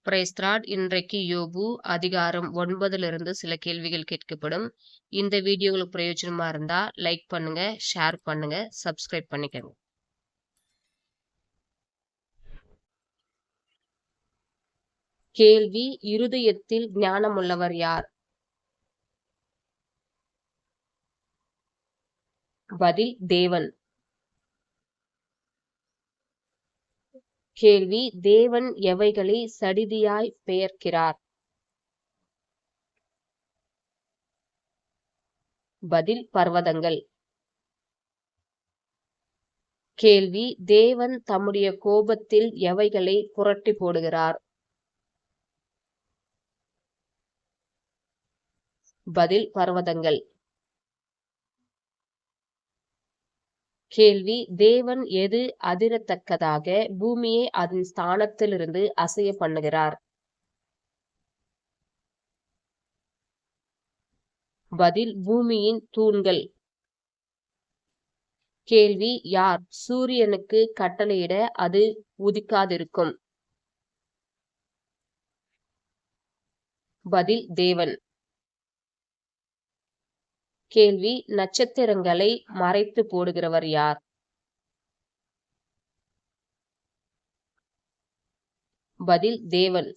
Price Lord. இன்றைக்கு யோபு அதிகாரம் 9 சில கேள்விகள் கேட்கப்படும். இந்த வீடியோ உங்களுக்கு பிரயோஜனமா இருந்தா லைக் பண்ணுங்க, ஷேர் பண்ணுங்க, சப்ஸ்கிரைப் பண்ணிக்கங்க. கேள்வி: இருதயத்தில் ஞானமுள்ளவர் யார்? பதில்: தேவன். கேள்வி: தேவன் எவைகளை சடிதியாய் பெயர்க்கிறார்? பதில்: பர்வதங்கள். கேள்வி: தேவன் தம்முடைய கோபத்தில் எவைகளை புரட்டி போடுகிறார்? பதில்: பர்வதங்கள். கேள்வி: தேவன் எது அதிரத்தக்கதாக பூமியை அதன் ஸ்தானத்திலிருந்து அசைய பண்ணுகிறார்? பதில்: பூமியின் தூண்கள். கேள்வி: யார் சூரியனுக்கு கட்டளையிட அது உதிக்காதிருக்கும்? பதில்: தேவன். கேள்வி: நட்சத்திரங்களை மறைத்து போடுகிறவர் யார்? பதில்: தேவன்.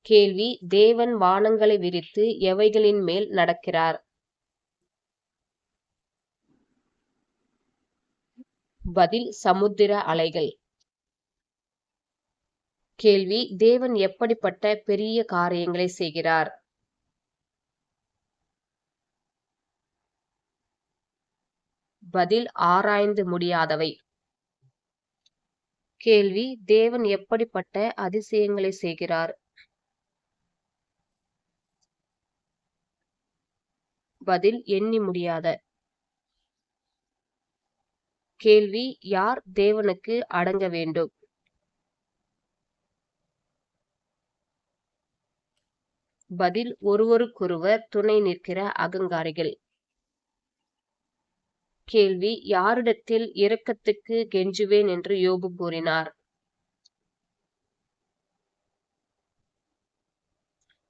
கேள்வி: தேவன் வானங்களை விரித்து எவைகளின் மேல் நடக்கிறார்? பதில்: சமுத்திர அலைகள். கேள்வி: தேவன் எப்படிப்பட்ட பெரிய காரியங்களை செய்கிறார்? பதில்: ஆராய்ந்து முடியாதவை. கேள்வி: தேவன் எப்படிப்பட்ட அதிசயங்களை செய்கிறார்? பதில்: எண்ணி முடியாத. கேள்வி: யார் தேவனுக்கு அடங்க வேண்டும்? பதில்: ஒருவருக்கொருவர் துணை நிற்கிற அகங்காரிகள். கேள்வி: யாரிடத்தில் இரக்கத்துக்கு கெஞ்சுவேன் என்று யோபு கூறினார்?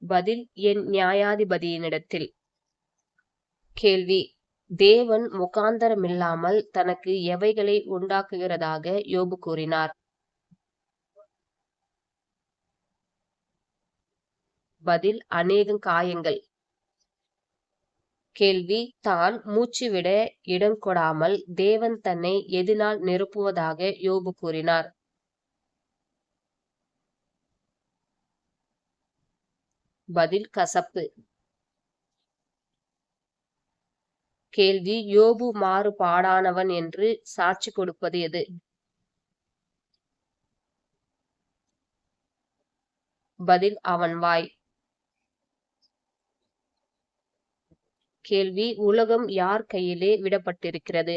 பதில்: என் நியாயாதிபதியினிடத்தில். கேள்வி: தேவன் முகாந்தரமில்லாமல் தனக்கு எவைகளை உண்டாக்குகிறதாக யோபு கூறினார்? பதில்: அநேக காயங்கள். கேள்வி: தான் மூச்சுவிட இடம் கொடாமல் தேவன் தன்னை எதினால் நிரப்புவதாக யோபு கூறினார்? பதில்: கசப்பு. கேள்வி: யோபு மாறுபாடானவன் என்று சாட்சி கொடுப்பது எது? பதில்: அவன் வாய். கேள்வி: உலகம் யார் கையிலே விடப்பட்டிருக்கிறது?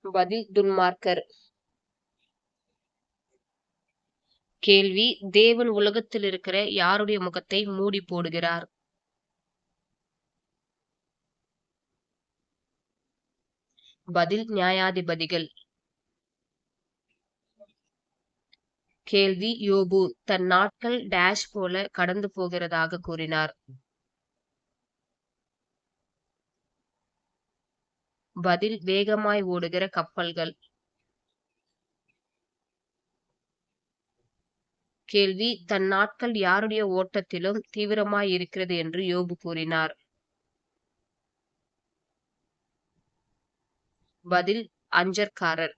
பதில்: துன்மார்க்கர். கேள்வி: தேவன் உலகத்தில் இருக்கிற யாருடைய முகத்தை மூடி போடுகிறார்? பதில்: நியாயாதிபதிகள். கேள்வி: யோபு தன் நாட்கள் டேஷ் போல கடந்து போகிறதாக கூறினார்? பதில்: வேகமாய் ஓடுகிற கப்பல்கள். கேள்வி: தன் நாட்கள் யாருடைய ஓட்டத்திலும் தீவிரமாய் இருக்கிறது என்று யோபு கூறினார்? பதில்: அஞ்சற்காரர்.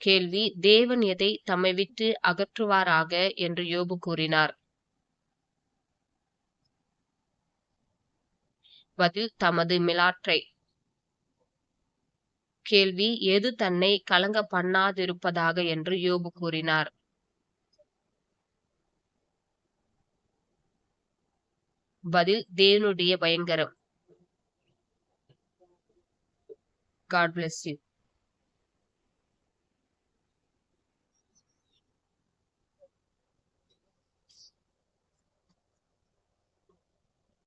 கேள்வி: தேவன் எதை தம்மை விட்டு அகற்றுவாராக என்று யோபு கூறினார்? பதில்: தமது மிலாற்றை. கேள்வி: எது தன்னை கலங்க பண்ணாதிருப்பதாக என்று யோபு கூறினார்? பதில்: தேவனுடைய பயங்கரம். God bless you.